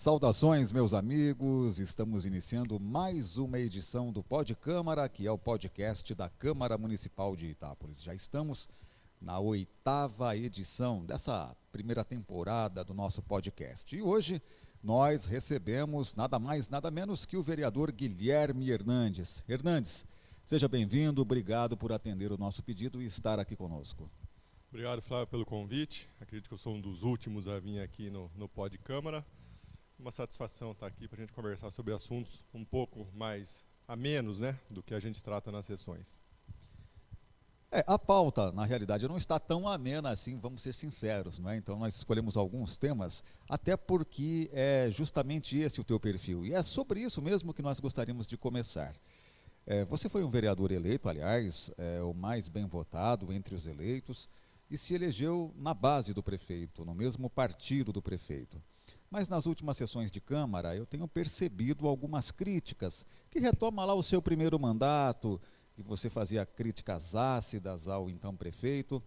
Saudações, meus amigos, estamos iniciando mais uma edição do Pod Câmara, que é o podcast da Câmara Municipal de Itápolis. Já estamos na 8ª edição dessa primeira temporada do nosso podcast. E hoje nós recebemos nada mais, nada menos que o vereador Guilherme Hernandes. Hernandes, seja bem-vindo, obrigado por atender o nosso pedido e estar aqui conosco. Obrigado, Flávio, pelo convite. Acredito que eu sou um dos últimos a vir aqui no Pod Câmara. Uma satisfação estar aqui para a gente conversar sobre assuntos um pouco mais a menos, do que a gente trata nas sessões. A pauta, na realidade, não está tão amena assim, vamos ser sinceros, não é? Então nós escolhemos alguns temas, até porque é justamente esse o teu perfil. E é sobre isso mesmo que nós gostaríamos de começar. Você foi um vereador eleito, aliás, o mais bem votado entre os eleitos, e se elegeu na base do prefeito, no mesmo partido do prefeito. Mas nas últimas sessões de Câmara eu tenho percebido algumas críticas, que retoma lá o seu primeiro mandato, que você fazia críticas ácidas ao então prefeito.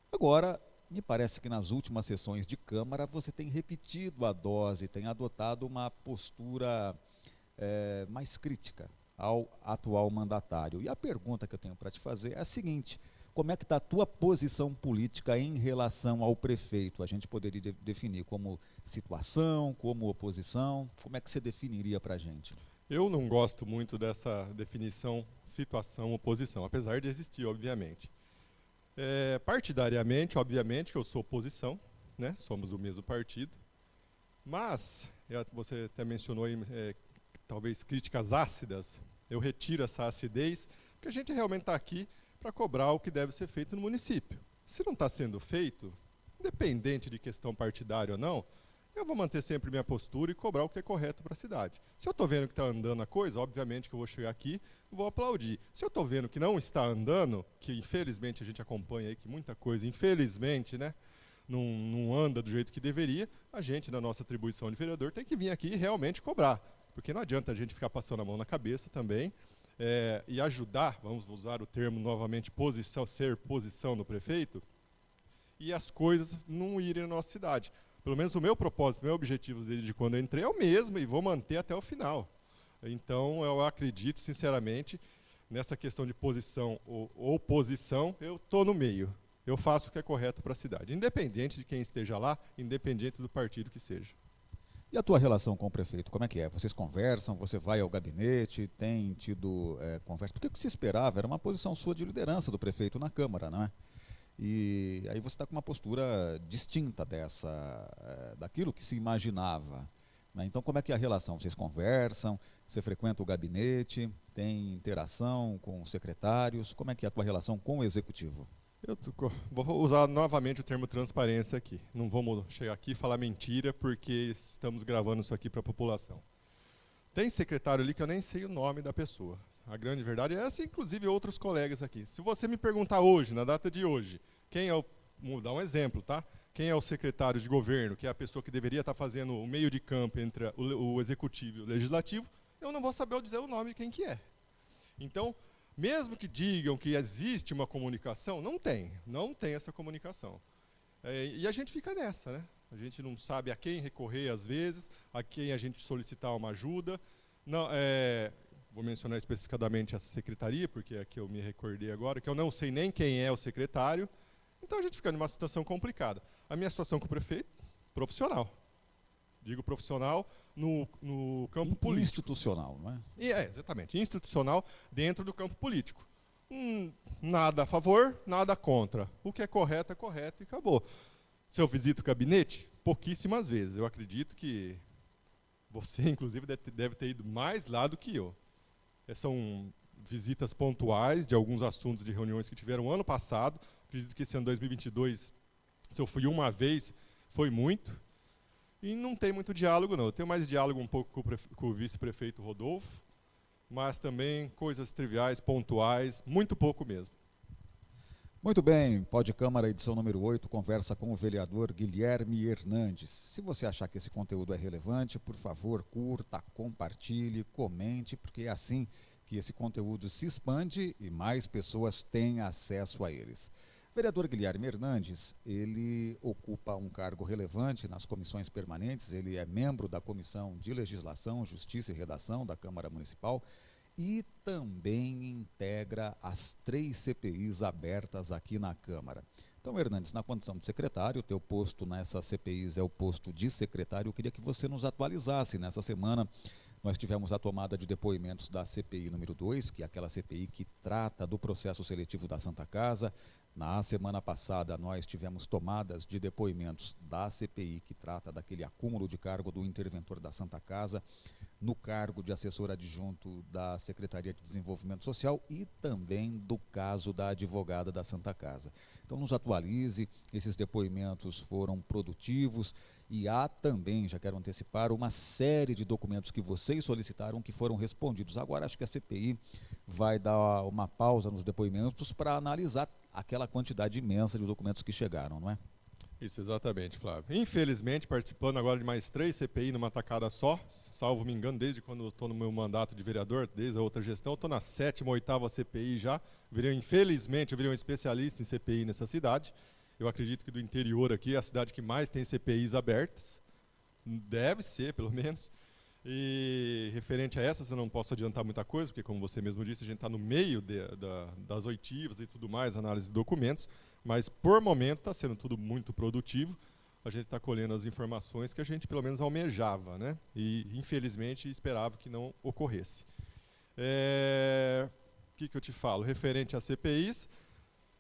Agora, me parece que nas últimas sessões de Câmara você tem repetido a dose, tem adotado uma postura mais crítica ao atual mandatário. E a pergunta que eu tenho para te fazer é a seguinte: como é que está a tua posição política em relação ao prefeito? A gente poderia definir como situação, como oposição, como é que você definiria para a gente? Eu não gosto muito dessa definição situação-oposição, apesar de existir, obviamente. Partidariamente, obviamente, que eu sou oposição, somos do mesmo partido, mas, você até mencionou aí, talvez críticas ácidas, eu retiro essa acidez, porque a gente realmente está aqui para cobrar o que deve ser feito no município. Se não está sendo feito, independente de questão partidária ou não, eu vou manter sempre minha postura e cobrar o que é correto para a cidade. Se eu estou vendo que está andando a coisa, obviamente que eu vou chegar aqui e vou aplaudir. Se eu estou vendo que não está andando, que infelizmente a gente acompanha aí que muita coisa, infelizmente, não anda do jeito que deveria, a gente, na nossa atribuição de vereador, tem que vir aqui e realmente cobrar. Porque não adianta a gente ficar passando a mão na cabeça também, e ajudar, vamos usar o termo novamente, ser posição no prefeito, e as coisas não irem na nossa cidade. Pelo menos o meu propósito, o meu objetivo desde quando eu entrei é o mesmo e vou manter até o final. Então eu acredito, sinceramente, nessa questão de posição ou oposição, eu estou no meio. Eu faço o que é correto para a cidade, independente de quem esteja lá, independente do partido que seja. E a tua relação com o prefeito, como é que é? Vocês conversam, você vai ao gabinete, tem tido conversa? Porque o que se esperava era uma posição sua de liderança do prefeito na Câmara, não é? E aí você está com uma postura distinta daquilo que se imaginava, né? Então como é que é a relação? Vocês conversam, você frequenta o gabinete, tem interação com os secretários, como é que é a tua relação com o executivo? Eu vou usar novamente o termo transparência aqui. Não vamos chegar aqui e falar mentira, porque estamos gravando isso aqui para a população. Tem secretário ali que eu nem sei o nome da pessoa. A grande verdade é essa, inclusive outros colegas aqui. Se você me perguntar hoje, na data de hoje, vou dar um exemplo, tá? Quem é o secretário de governo, que é a pessoa que deveria estar fazendo o meio de campo entre o executivo e o legislativo, eu não vou saber dizer o nome de quem que é. Então, mesmo que digam que existe uma comunicação, não tem essa comunicação. E a gente fica nessa, A gente não sabe a quem recorrer às vezes, a quem a gente solicitar uma ajuda. Não, vou mencionar especificadamente essa secretaria, porque é que eu me recordei agora, que eu não sei nem quem é o secretário. Então a gente fica numa situação complicada. A minha situação com o prefeito, profissional. Digo profissional no campo político. Institucional, não é? Exatamente, institucional dentro do campo político. Nada a favor, nada contra. O que é correto e acabou. Se eu visito o gabinete, pouquíssimas vezes. Eu acredito que você, inclusive, deve ter ido mais lá do que eu. São visitas pontuais de alguns assuntos de reuniões que tiveram ano passado. Acredito que esse ano 2022, se eu fui uma vez, foi muito. E não tem muito diálogo, não. Eu tenho mais diálogo um pouco com o vice-prefeito Rodolfo, mas também coisas triviais, pontuais, muito pouco mesmo. Muito bem, Pod Câmara, edição número 8, conversa com o vereador Guilherme Hernandes. Se você achar que esse conteúdo é relevante, por favor, curta, compartilhe, comente, porque é assim que esse conteúdo se expande e mais pessoas têm acesso a eles. vereador Guilherme Hernandes, ele ocupa um cargo relevante nas comissões permanentes, ele é membro da Comissão de Legislação, Justiça e Redação da Câmara Municipal e também integra as 3 CPIs abertas aqui na Câmara. Então, Hernandes, na condição de secretário, o teu posto nessas CPIs é o posto de secretário. Eu queria que você nos atualizasse. Nessa semana, nós tivemos a tomada de depoimentos da CPI número 2, que é aquela CPI que trata do processo seletivo da Santa Casa. Na semana passada, nós tivemos tomadas de depoimentos da CPI, que trata daquele acúmulo de cargo do interventor da Santa Casa, no cargo de assessor adjunto da Secretaria de Desenvolvimento Social e também do caso da advogada da Santa Casa. Então, nos atualize, esses depoimentos foram produtivos e há também, já quero antecipar, uma série de documentos que vocês solicitaram que foram respondidos. Agora, acho que a CPI vai dar uma pausa nos depoimentos para analisar aquela quantidade imensa de documentos que chegaram, não é? Isso, exatamente, Flávio. Infelizmente, participando agora de mais 3 CPI numa tacada só, salvo me engano, desde quando eu estou no meu mandato de vereador, desde a outra gestão, estou na 7ª, 8ª CPI já. Infelizmente, eu virei um especialista em CPI nessa cidade. Eu acredito que do interior aqui é a cidade que mais tem CPIs abertas. Deve ser, pelo menos. E referente a essas, eu não posso adiantar muita coisa, porque, como você mesmo disse, a gente está no meio das oitivas e tudo mais, análise de documentos, mas, por momento, está sendo tudo muito produtivo. A gente está colhendo as informações que a gente, pelo menos, almejava, né? E, infelizmente, esperava que não ocorresse. O que eu te falo? Referente às CPIs,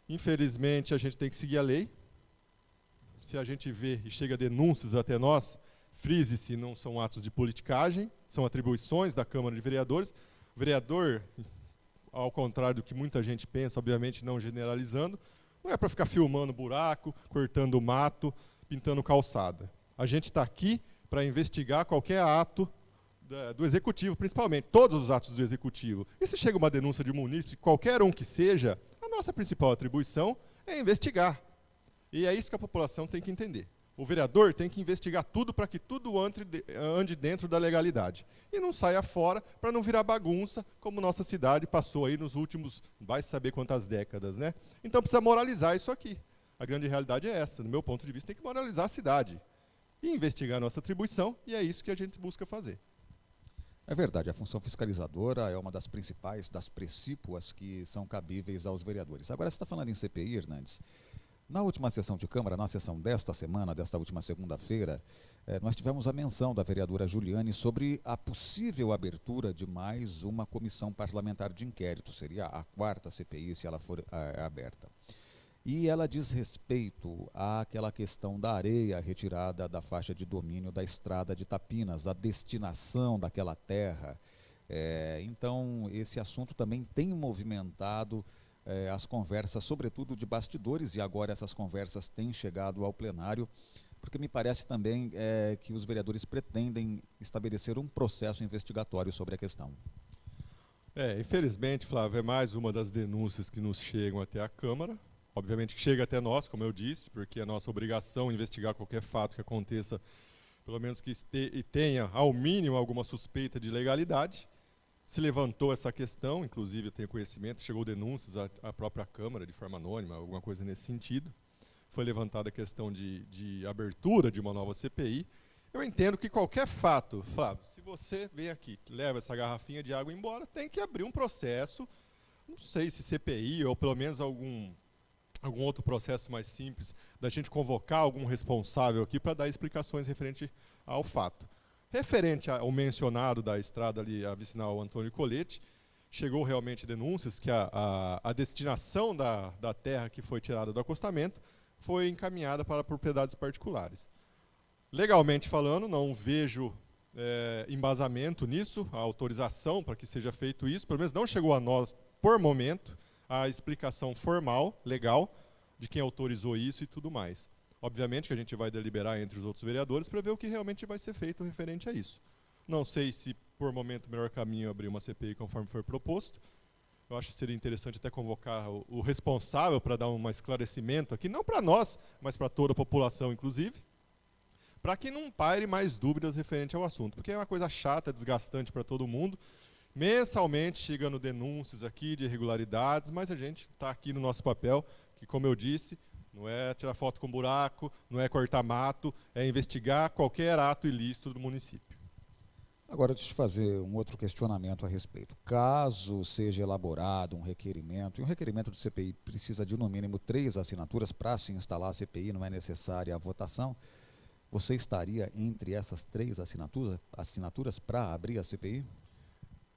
infelizmente, a gente tem que seguir a lei. Se a gente vê e chega denúncias até nós, frise-se, não são atos de politicagem, são atribuições da Câmara de Vereadores. O vereador, ao contrário do que muita gente pensa, obviamente não generalizando, não é para ficar filmando buraco, cortando mato, pintando calçada. A gente está aqui para investigar qualquer ato do Executivo, principalmente, todos os atos do Executivo. E se chega uma denúncia de um munícipe, qualquer um que seja, a nossa principal atribuição é investigar. E é isso que a população tem que entender. O vereador tem que investigar tudo para que tudo ande dentro da legalidade. E não saia fora para não virar bagunça, como nossa cidade passou aí nos últimos, vai saber quantas décadas, né? Então precisa moralizar isso aqui. A grande realidade é essa. No meu ponto de vista, tem que moralizar a cidade. E investigar a nossa atribuição, e é isso que a gente busca fazer. É verdade, a função fiscalizadora é uma das principais, das precípuas que são cabíveis aos vereadores. Agora, você está falando em CPI, Hernandes. Na última sessão de Câmara, na sessão desta semana, desta última segunda-feira, nós tivemos a menção da vereadora Juliane sobre a possível abertura de mais uma comissão parlamentar de inquérito. Seria a 4ª CPI, se ela for aberta. E ela diz respeito àquela questão da areia retirada da faixa de domínio da estrada de Tapinas, a destinação daquela terra. Então, esse assunto também tem movimentado as conversas, sobretudo de bastidores, e agora essas conversas têm chegado ao plenário, porque me parece também que os vereadores pretendem estabelecer um processo investigatório sobre a questão. Infelizmente, Flávio, é mais uma das denúncias que nos chegam até a Câmara. Obviamente que chega até nós, como eu disse, porque é nossa obrigação investigar qualquer fato que aconteça, pelo menos que tenha, ao mínimo, alguma suspeita de legalidade. Se levantou essa questão, inclusive eu tenho conhecimento, chegou denúncias à própria Câmara, de forma anônima, alguma coisa nesse sentido. Foi levantada a questão de abertura de uma nova CPI. Eu entendo que qualquer fato, Flávio, se você vem aqui, leva essa garrafinha de água embora, tem que abrir um processo, não sei se CPI ou pelo menos algum outro processo mais simples, da gente convocar algum responsável aqui para dar explicações referente ao fato. Referente ao mencionado da estrada ali, a vicinal Antônio Colete, chegou realmente denúncias que a destinação da terra que foi tirada do acostamento foi encaminhada para propriedades particulares. Legalmente falando, não vejo embasamento nisso, a autorização para que seja feito isso, pelo menos não chegou a nós, por momento, a explicação formal, legal, de quem autorizou isso e tudo mais. Obviamente que a gente vai deliberar entre os outros vereadores para ver o que realmente vai ser feito referente a isso. Não sei se, por momento, o melhor caminho é abrir uma CPI conforme foi proposto. Eu acho que seria interessante até convocar o responsável para dar um esclarecimento aqui, não para nós, mas para toda a população, inclusive, para que não paire mais dúvidas referente ao assunto, porque é uma coisa chata, desgastante para todo mundo. Mensalmente chegando denúncias aqui de irregularidades, mas a gente está aqui no nosso papel, que, como eu disse, não é tirar foto com buraco, não é cortar mato, é investigar qualquer ato ilícito do município. Agora, deixa eu te fazer um outro questionamento a respeito. Caso seja elaborado um requerimento, e um requerimento do CPI precisa de, no mínimo, 3 assinaturas para se instalar a CPI, não é necessária a votação, você estaria entre essas 3 assinaturas para abrir a CPI?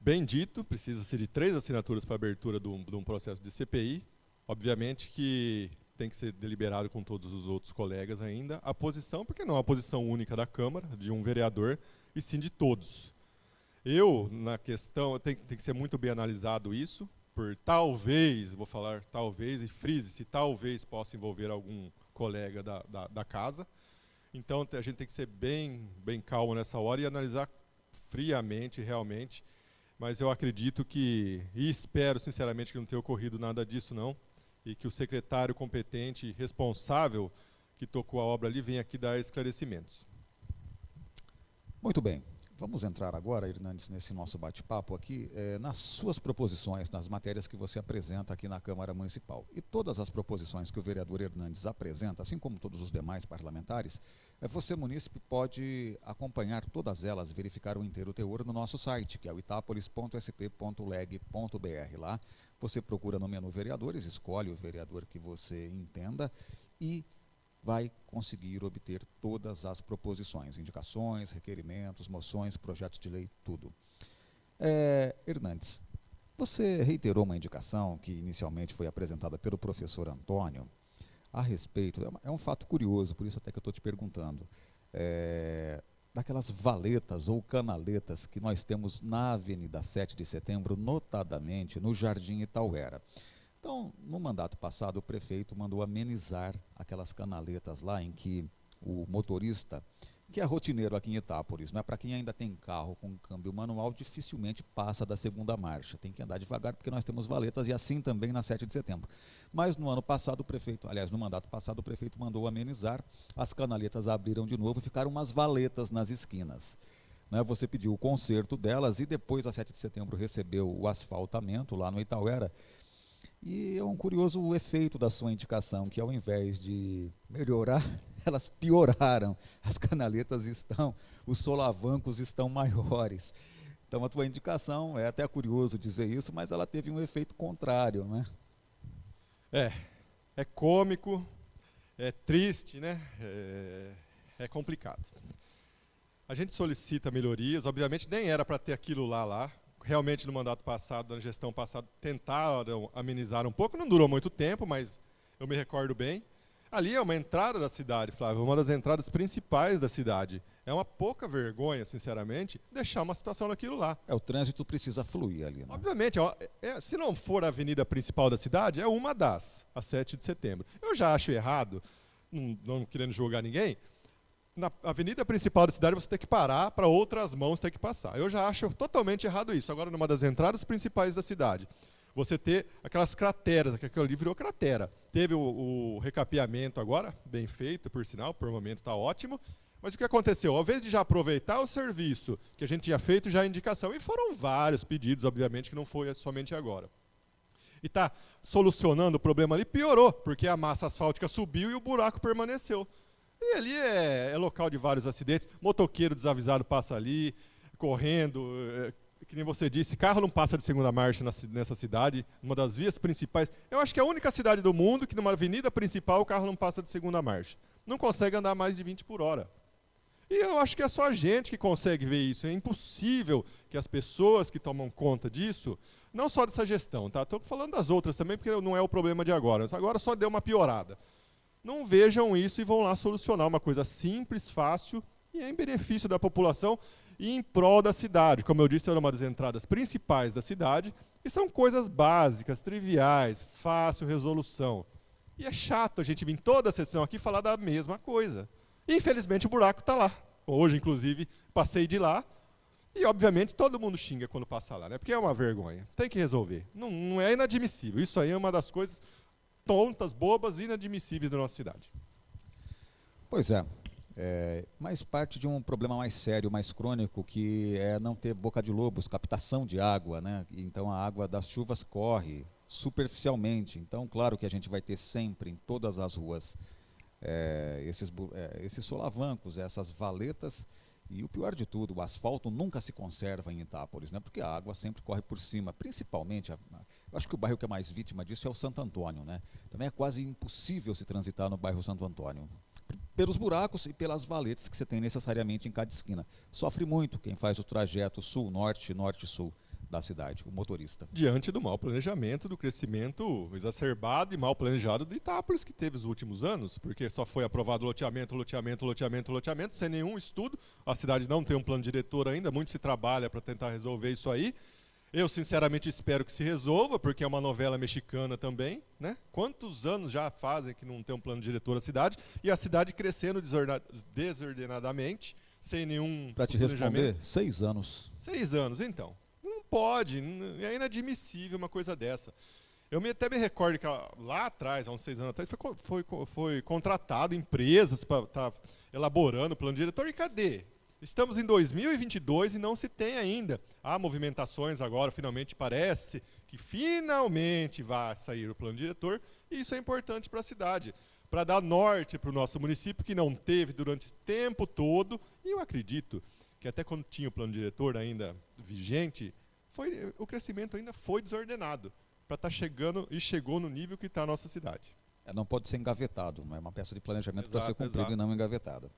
Bem dito, precisa-se de 3 assinaturas para a abertura de um processo de CPI. Obviamente que tem que ser deliberado com todos os outros colegas ainda. A posição, porque não é uma posição única da Câmara, de um vereador, e sim de todos. Eu, na questão, tem que ser muito bem analisado isso, por talvez, vou falar talvez, e frise-se, talvez possa envolver algum colega da casa. Então, a gente tem que ser bem calmo nessa hora e analisar friamente, realmente. Mas eu acredito que, e espero sinceramente que não tenha ocorrido nada disso não, e que o secretário competente e responsável que tocou a obra ali venha aqui dar esclarecimentos. Muito bem. Vamos entrar agora, Hernandes, nesse nosso bate-papo aqui, nas suas proposições, nas matérias que você apresenta aqui na Câmara Municipal. E todas as proposições que o vereador Hernandes apresenta, assim como todos os demais parlamentares, você, munícipe, pode acompanhar todas elas, verificar o inteiro teor no nosso site, que é o itapolis.sp.leg.br. Lá você procura no menu vereadores, escolhe o vereador que você entenda e vai conseguir obter todas as proposições, indicações, requerimentos, moções, projetos de lei, tudo. Hernandes, você reiterou uma indicação que inicialmente foi apresentada pelo professor Antônio a respeito, é um fato curioso, por isso até que eu estou te perguntando, daquelas valetas ou canaletas que nós temos na Avenida 7 de Setembro, notadamente no Jardim Itauera. Então, no mandato passado, o prefeito mandou amenizar aquelas canaletas lá em que o motorista, que é rotineiro aqui em Itápolis, não é, para quem ainda tem carro com câmbio manual, dificilmente passa da segunda marcha. Tem que andar devagar porque nós temos valetas e assim também na 7 de setembro. Mas no ano passado o prefeito, aliás, no mandato passado o prefeito mandou amenizar, as canaletas abriram de novo e ficaram umas valetas nas esquinas. Você pediu o conserto delas e depois a 7 de setembro recebeu o asfaltamento lá no Itauera. E é um curioso efeito da sua indicação, que ao invés de melhorar, elas pioraram. As canaletas os solavancos estão maiores. Então a tua indicação, é até curioso dizer isso, mas ela teve um efeito contrário, né? É cômico, é triste, né? É complicado. A gente solicita melhorias, obviamente nem era para ter aquilo lá. Realmente no mandato passado, na gestão passada, tentaram amenizar um pouco, não durou muito tempo, mas eu me recordo bem. Ali é uma entrada da cidade, Flávio, uma das entradas principais da cidade. É uma pouca vergonha, sinceramente, deixar uma situação naquilo lá. O trânsito precisa fluir ali, né? Obviamente, se não for a avenida principal da cidade, é uma das, a 7 de setembro. Eu já acho errado, não querendo julgar ninguém, na avenida principal da cidade você tem que parar para outras mãos ter que passar. Eu já acho totalmente errado isso. Agora, numa das entradas principais da cidade, você ter aquelas crateras, que aquilo ali virou cratera. Teve o recapeamento agora, bem feito, por sinal, por momento está ótimo. Mas o que aconteceu? Ao invés de já aproveitar o serviço que a gente tinha feito, já a indicação, e foram vários pedidos, obviamente, que não foi somente agora. E está solucionando o problema ali, piorou, porque a massa asfáltica subiu e o buraco permaneceu. E ali é local de vários acidentes, motoqueiro desavisado passa ali, correndo, que nem você disse, carro não passa de segunda marcha nessa cidade, uma das vias principais. Eu acho que é a única cidade do mundo que numa avenida principal o carro não passa de segunda marcha. Não consegue andar mais de 20 por hora. E eu acho que é só a gente que consegue ver isso. É impossível que as pessoas que tomam conta disso, não só dessa gestão, tá? Estou falando das outras também, porque não é o problema de agora. Agora só deu uma piorada. Não vejam isso e vão lá solucionar uma coisa simples, fácil e em benefício da população e em prol da cidade. Como eu disse, era uma das entradas principais da cidade e são coisas básicas, triviais, fácil resolução. E é chato a gente vir toda a sessão aqui falar da mesma coisa. Infelizmente o buraco está lá. Hoje, inclusive, passei de lá e, obviamente, todo mundo xinga quando passa lá, né? Porque é uma vergonha. Tem que resolver. Não é inadmissível. Isso aí é uma das coisas tontas, bobas e inadmissíveis da nossa cidade. Pois mas parte de um problema mais sério, mais crônico, que é não ter boca de lobos, captação de água, né? Então a água das chuvas corre superficialmente. Então, claro que a gente vai ter sempre em todas as ruas esses solavancos, essas valetas, e o pior de tudo, o asfalto nunca se conserva em Itápolis, né? Porque a água sempre corre por cima, principalmente, eu acho que o bairro que é mais vítima disso é o Santo Antônio, né? Também é quase impossível se transitar no bairro Santo Antônio, pelos buracos e pelas valetas que você tem necessariamente em cada esquina. Sofre muito quem faz o trajeto sul-norte, norte-sul da cidade, o motorista. Diante do mau planejamento, do crescimento exacerbado e mal planejado de Itápolis que teve os últimos anos, porque só foi aprovado loteamento, sem nenhum estudo. A cidade não tem um plano diretor ainda, muito se trabalha para tentar resolver isso aí. Eu, sinceramente, espero que se resolva, porque é uma novela mexicana também, né? Quantos anos já fazem que não tem um plano diretor a cidade, e a cidade crescendo desordenadamente, sem nenhum Para te responder, 6 anos. 6 anos, então. Não pode, é inadmissível uma coisa dessa. Até me recordo que lá atrás, há uns 6 anos atrás, foi contratado empresas para estar elaborando o plano diretor, e cadê? Estamos em 2022 e não se tem ainda. Há movimentações agora, finalmente parece que finalmente vai sair o plano diretor, e isso é importante para a cidade, para dar norte para o nosso município, que não teve durante esse tempo todo, e eu acredito que até quando tinha o plano diretor ainda vigente, o crescimento ainda foi desordenado, para estar chegando, e chegou no nível que está a nossa cidade. Não pode ser engavetado, não é uma peça de planejamento para ser cumprida exato. E não engavetada.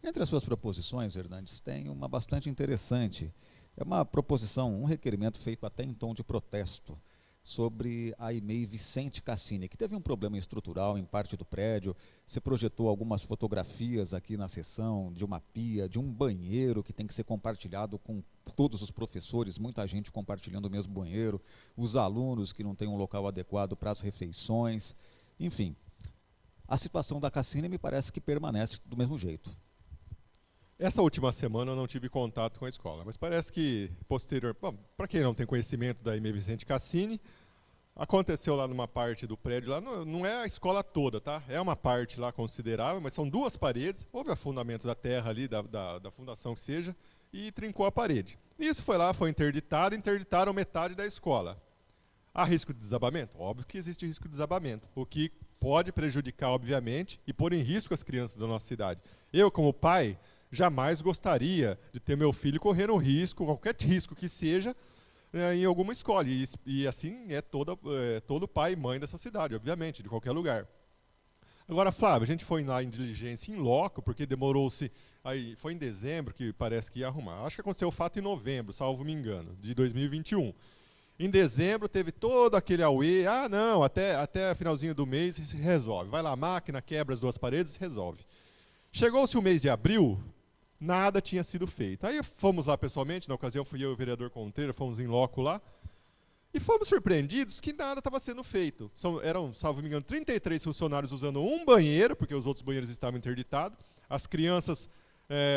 Entre as suas proposições, Hernandes, tem uma bastante interessante. É uma proposição, um requerimento feito até em tom de protesto sobre a EMEI Vicente Cassini, que teve um problema estrutural em parte do prédio. Você projetou algumas fotografias aqui na sessão de uma pia, de um banheiro que tem que ser compartilhado com todos os professores, muita gente compartilhando o mesmo banheiro, os alunos que não têm um local adequado para as refeições, enfim. A situação da Cassini me parece que permanece do mesmo jeito. Essa última semana eu não tive contato com a escola, mas parece que para quem não tem conhecimento da EMEI Vicente Cassini, aconteceu lá numa parte do prédio, lá não é a escola toda, tá? É uma parte lá considerável, mas são 2 paredes, houve afundamento da terra ali, da fundação que seja, e trincou a parede. Isso foi lá, foi interditaram metade da escola. Há risco de desabamento? Óbvio que existe risco de desabamento, o que pode prejudicar, obviamente, e pôr em risco as crianças da nossa cidade. Eu, como pai, jamais gostaria de ter meu filho correndo risco, qualquer risco que seja, em alguma escola. E assim é todo pai e mãe dessa cidade, obviamente, de qualquer lugar. Agora, Flávio, a gente foi lá em diligência em loco, porque demorou-se, aí foi em dezembro que parece que ia arrumar. Acho que aconteceu o fato em novembro, salvo me engano, de 2021. Em dezembro teve todo aquele auê, não, até finalzinho do mês se resolve. Vai lá a máquina, quebra as 2 paredes, resolve. Chegou-se o mês de abril, nada tinha sido feito. Aí fomos lá pessoalmente, na ocasião fui eu e o vereador Contreira, fomos em loco lá, e fomos surpreendidos que nada estava sendo feito. Eram, salvo me engano, 33 funcionários usando um banheiro, porque os outros banheiros estavam interditados, as crianças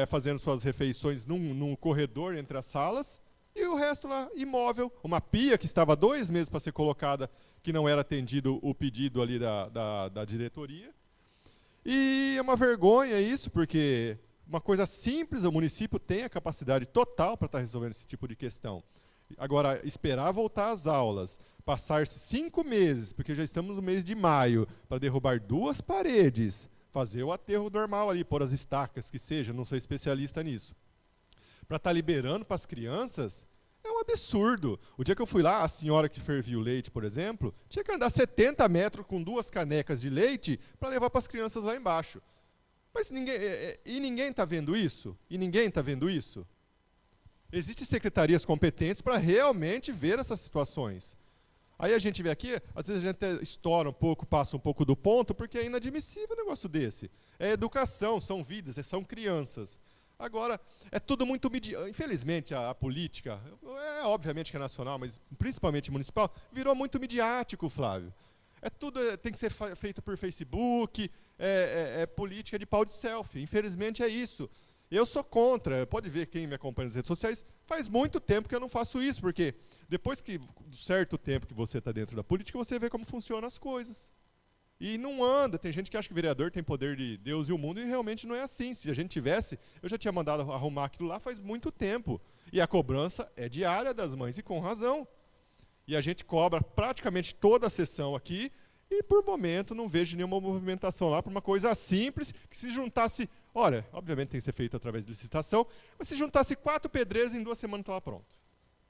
fazendo suas refeições num corredor entre as salas, e o resto lá, imóvel, uma pia que estava 2 meses para ser colocada, que não era atendido o pedido ali da diretoria. E é uma vergonha isso, porque uma coisa simples, o município tem a capacidade total para estar resolvendo esse tipo de questão. Agora, esperar voltar às aulas, passar-se 5 meses, porque já estamos no mês de maio, para derrubar 2 paredes, fazer o aterro normal ali, pôr as estacas, que seja, não sou especialista nisso, para estar liberando para as crianças, é um absurdo. O dia que eu fui lá, a senhora que fervia o leite, por exemplo, tinha que andar 70 metros com 2 canecas de leite para levar para as crianças lá embaixo. Mas ninguém está vendo isso? E ninguém está vendo isso? Existem secretarias competentes para realmente ver essas situações. Aí a gente vê aqui, às vezes a gente até estoura um pouco, passa um pouco do ponto, porque é inadmissível um negócio desse. É educação, são vidas, são crianças. Agora, é tudo muito midiático. Infelizmente, a política, obviamente que é nacional, mas principalmente municipal, virou muito midiático, Flávio. Tem que ser feito por Facebook, política de pau de selfie. Infelizmente é isso. Eu sou contra, pode ver quem me acompanha nas redes sociais, faz muito tempo que eu não faço isso, porque depois do certo tempo que você está dentro da política, você vê como funcionam as coisas. E não anda, tem gente que acha que o vereador tem poder de Deus e o mundo, e realmente não é assim. Se a gente tivesse, eu já tinha mandado arrumar aquilo lá faz muito tempo. E a cobrança é diária das mães, e com razão. E a gente cobra praticamente toda a sessão aqui e, por momento, não vejo nenhuma movimentação lá para uma coisa simples que se juntasse, olha, obviamente tem que ser feito através de licitação, mas se juntasse 4 pedreiros em 2 semanas estava pronto.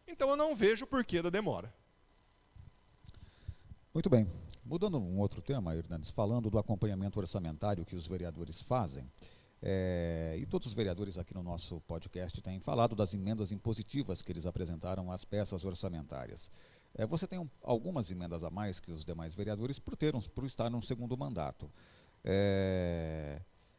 Então eu não vejo o porquê da demora. Muito bem. Mudando um outro tema, Hernandes, falando do acompanhamento orçamentário que os vereadores fazem, e todos os vereadores aqui no nosso podcast têm falado das emendas impositivas que eles apresentaram às peças orçamentárias. Você tem algumas emendas a mais que os demais vereadores por estar no segundo mandato.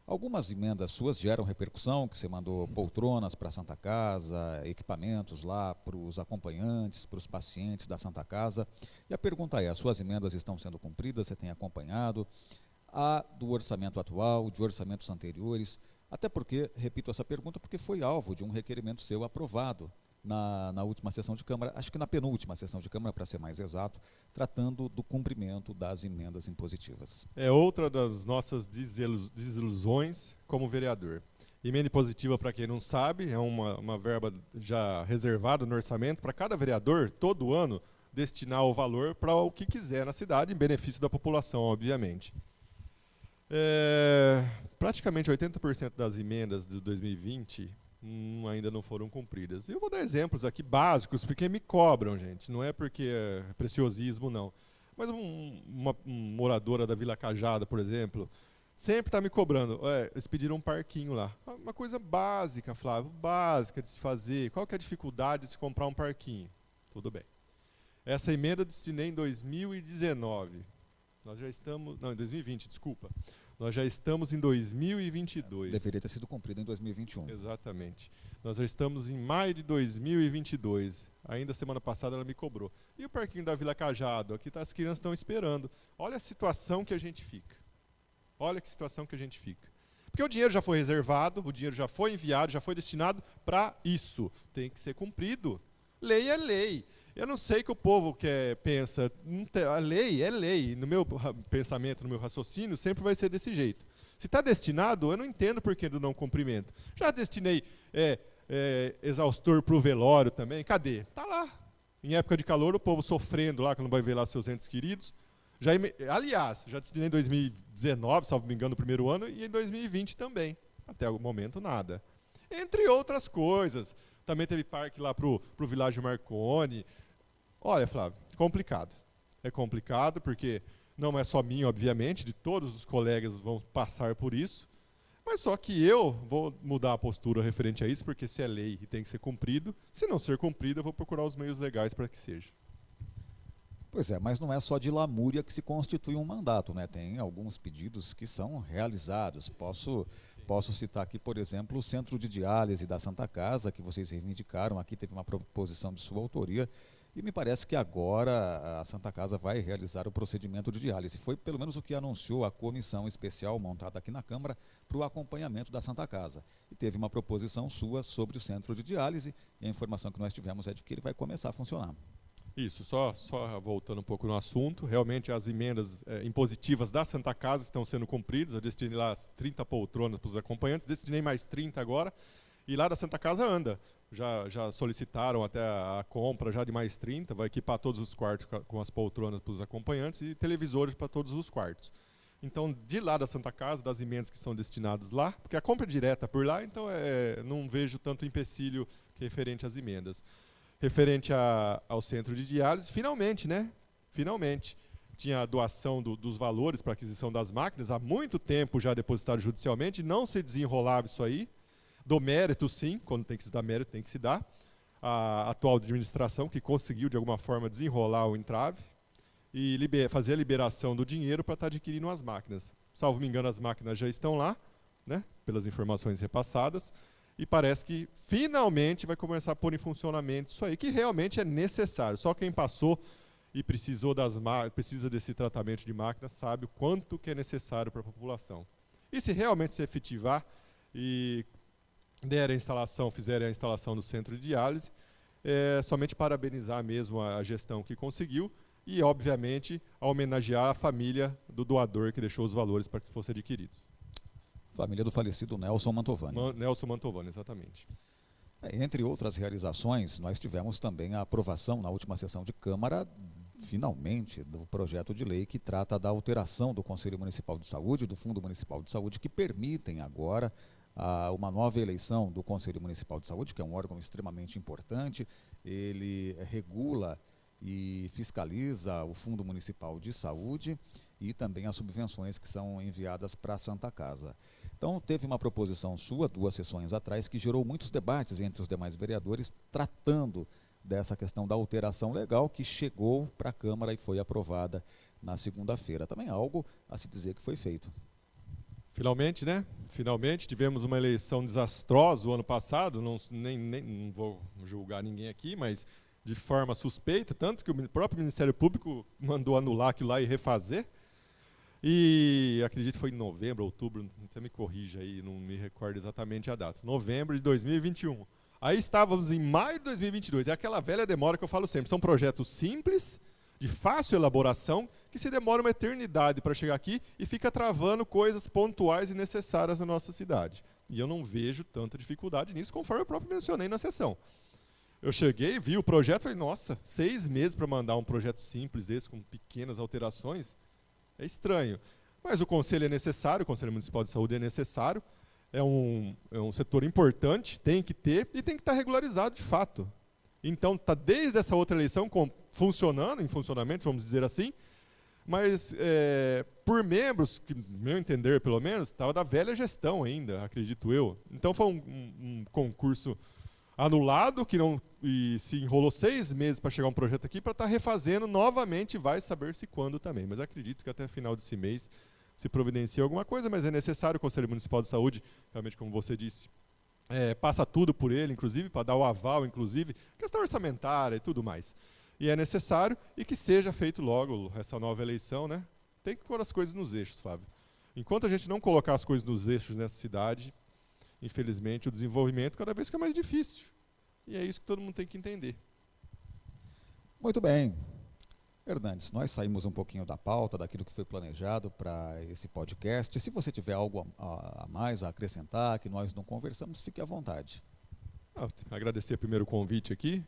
Algumas emendas suas geram repercussão, que você mandou poltronas para a Santa Casa, equipamentos lá para os acompanhantes, para os pacientes da Santa Casa. E a pergunta é, as suas emendas estão sendo cumpridas, você tem acompanhado? A do orçamento atual, de orçamentos anteriores, até porque, repito essa pergunta, porque foi alvo de um requerimento seu aprovado na última sessão de Câmara, acho que na penúltima sessão de Câmara, para ser mais exato, tratando do cumprimento das emendas impositivas. É outra das nossas desilusões como vereador. Emenda impositiva, para quem não sabe, é uma verba já reservada no orçamento para cada vereador, todo ano, destinar o valor para o que quiser na cidade, em benefício da população, obviamente. Praticamente 80% das emendas de 2020 ainda não foram cumpridas. Eu vou dar exemplos aqui básicos, porque me cobram, gente. Não é porque é preciosismo, não. Mas uma moradora da Vila Cajada, por exemplo, sempre está me cobrando. Eles pediram um parquinho lá. Uma coisa básica, Flávio, básica de se fazer. Qual que é a dificuldade de se comprar um parquinho? Tudo bem. Essa emenda eu destinei em 2019. Nós já estamos... Não, em 2020, desculpa. Nós já estamos em 2022. Deveria ter sido cumprido em 2021. Exatamente. Nós já estamos em maio de 2022. Ainda semana passada ela me cobrou. E o parquinho da Vila Cajado? Aqui as crianças estão esperando. Olha a situação que a gente fica. Olha que situação que a gente fica. Porque o dinheiro já foi reservado, o dinheiro já foi enviado, já foi destinado para isso. Tem que ser cumprido. Lei é lei. Eu não sei que o povo pensa, a lei é lei. No meu pensamento, no meu raciocínio, sempre vai ser desse jeito. Se está destinado, eu não entendo por que do não cumprimento. Já destinei exaustor para o velório também. Cadê? Está lá. Em época de calor, o povo sofrendo lá, que não vai ver lá seus entes queridos. Aliás, já destinei em 2019, salvo me engano, no primeiro ano, e em 2020 também. Até o momento, nada. Entre outras coisas. Também teve parque lá para o Világio Marconi. Olha, Flávio, complicado. É complicado porque não é só mim, obviamente, de todos os colegas vão passar por isso, mas só que eu vou mudar a postura referente a isso, porque se é lei e tem que ser cumprido, se não ser cumprido, eu vou procurar os meios legais para que seja. Pois é, mas não é só de lamúria que se constitui um mandato, né? Tem alguns pedidos que são realizados. Posso citar aqui, por exemplo, o Centro de Diálise da Santa Casa, que vocês reivindicaram. Aqui teve uma proposição de sua autoria e me parece que agora a Santa Casa vai realizar o procedimento de diálise. Foi pelo menos o que anunciou a comissão especial montada aqui na Câmara para o acompanhamento da Santa Casa. E teve uma proposição sua sobre o Centro de Diálise e a informação que nós tivemos é de que ele vai começar a funcionar. Isso, só voltando um pouco no assunto, realmente as emendas impositivas da Santa Casa estão sendo cumpridas. Eu destinei lá as 30 poltronas para os acompanhantes, destinei mais 30 agora, e lá da Santa Casa anda. Já solicitaram até a compra já de mais 30, vai equipar todos os quartos com as poltronas para os acompanhantes e televisores para todos os quartos. Então, de lá da Santa Casa, das emendas que são destinadas lá, porque a compra é direta por lá, então não vejo tanto empecilho que referente às emendas. Referente ao centro de diálise, finalmente, né? Finalmente. Tinha a doação dos valores para aquisição das máquinas, há muito tempo já depositado judicialmente, não se desenrolava isso aí. Do mérito, sim, quando tem que se dar mérito, tem que se dar. A atual administração, que conseguiu, de alguma forma, desenrolar o entrave e fazer a liberação do dinheiro para estar adquirindo as máquinas. Salvo me engano, as máquinas já estão lá, né? Pelas informações repassadas. E parece que finalmente vai começar a pôr em funcionamento isso aí, que realmente é necessário. Só quem passou e precisa desse tratamento de máquinas sabe o quanto que é necessário para a população. E se realmente se efetivar e fizerem a instalação do centro de diálise, somente parabenizar mesmo a gestão que conseguiu e, obviamente, homenagear a família do doador que deixou os valores para que fosse adquirido. Família do falecido Nelson Mantovani. Nelson Mantovani, exatamente. Entre outras realizações, nós tivemos também a aprovação na última sessão de Câmara, finalmente, do projeto de lei que trata da alteração do Conselho Municipal de Saúde, do Fundo Municipal de Saúde, que permitem agora uma nova eleição do Conselho Municipal de Saúde, que é um órgão extremamente importante. Ele regula e fiscaliza o Fundo Municipal de Saúde e também as subvenções que são enviadas para a Santa Casa. Então, teve uma proposição sua, 2 sessões atrás, que gerou muitos debates entre os demais vereadores, tratando dessa questão da alteração legal que chegou para a Câmara e foi aprovada na segunda-feira. Também algo a se dizer que foi feito. Finalmente, né? Finalmente tivemos uma eleição desastrosa o ano passado, não vou julgar ninguém aqui, mas de forma suspeita, tanto que o próprio Ministério Público mandou anular aquilo lá e refazer. E acredito que foi em novembro, outubro, até me corrija aí, não me recordo exatamente a data. Novembro de 2021. Aí estávamos em maio de 2022. É aquela velha demora que eu falo sempre. São projetos simples, de fácil elaboração, que se demora uma eternidade para chegar aqui e fica travando coisas pontuais e necessárias na nossa cidade. E eu não vejo tanta dificuldade nisso, conforme eu próprio mencionei na sessão. Eu cheguei, vi o projeto e falei, nossa, 6 meses para mandar um projeto simples desse, com pequenas alterações, é estranho. Mas o Conselho é necessário, o Conselho Municipal de Saúde é necessário, é um setor importante, tem que ter e tem que estar regularizado de fato. Então, está desde essa outra eleição funcionando, em funcionamento, vamos dizer assim, mas por membros, que, meu entender pelo menos, estava da velha gestão ainda, acredito eu. Então, foi um concurso anulado, que não, e se enrolou 6 meses para chegar um projeto aqui, para estar refazendo novamente, vai saber-se quando também. Mas acredito que até final desse mês se providencia alguma coisa, mas é necessário o Conselho Municipal de Saúde, realmente, como você disse, passa tudo por ele, inclusive, para dar o aval, inclusive, questão orçamentária e tudo mais. E é necessário e que seja feito logo essa nova eleição, né? Tem que pôr as coisas nos eixos, Flávio. Enquanto a gente não colocar as coisas nos eixos nessa cidade, infelizmente, o desenvolvimento cada vez fica mais difícil. E é isso que todo mundo tem que entender. Muito bem. Hernandes, nós saímos um pouquinho da pauta, daquilo que foi planejado para esse podcast. Se você tiver algo a mais a acrescentar, que nós não conversamos, fique à vontade. Agradecer primeiro o convite aqui.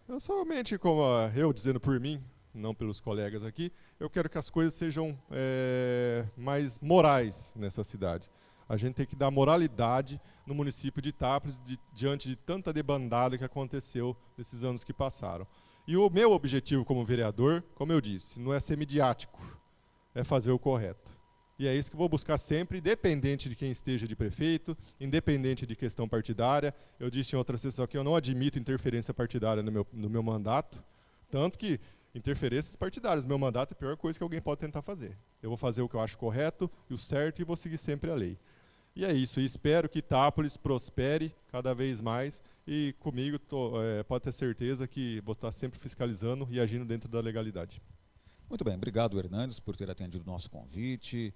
Eu somente, como eu dizendo por mim, não pelos colegas aqui, eu quero que as coisas sejam mais morais nessa cidade. A gente tem que dar moralidade no município de Itápolis diante de tanta debandada que aconteceu nesses anos que passaram. E o meu objetivo como vereador, como eu disse, não é ser midiático, é fazer o correto. E é isso que eu vou buscar sempre, independente de quem esteja de prefeito, independente de questão partidária. Eu disse em outra sessão que eu não admito interferência partidária no meu mandato, tanto que interferências partidárias, meu mandato é a pior coisa que alguém pode tentar fazer. Eu vou fazer o que eu acho correto e o certo e vou seguir sempre a lei. E é isso, e espero que Itápolis prospere cada vez mais e comigo pode ter certeza que vou estar sempre fiscalizando e agindo dentro da legalidade. Muito bem, obrigado, Hernandes, por ter atendido o nosso convite.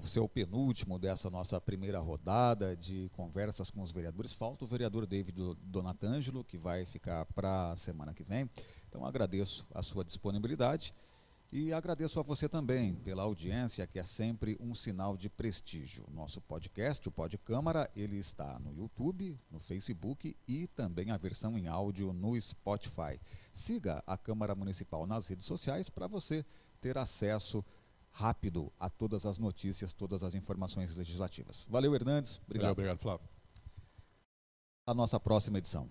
Você é o penúltimo dessa nossa primeira rodada de conversas com os vereadores. Falta o vereador David Donatângelo, que vai ficar para a semana que vem. Então agradeço a sua disponibilidade. E agradeço a você também pela audiência, que é sempre um sinal de prestígio. Nosso podcast, o Pod Câmara, ele está no YouTube, no Facebook e também a versão em áudio no Spotify. Siga a Câmara Municipal nas redes sociais para você ter acesso rápido a todas as notícias, todas as informações legislativas. Valeu, Hernandes. Obrigado. Obrigado, Flávio. A nossa próxima edição.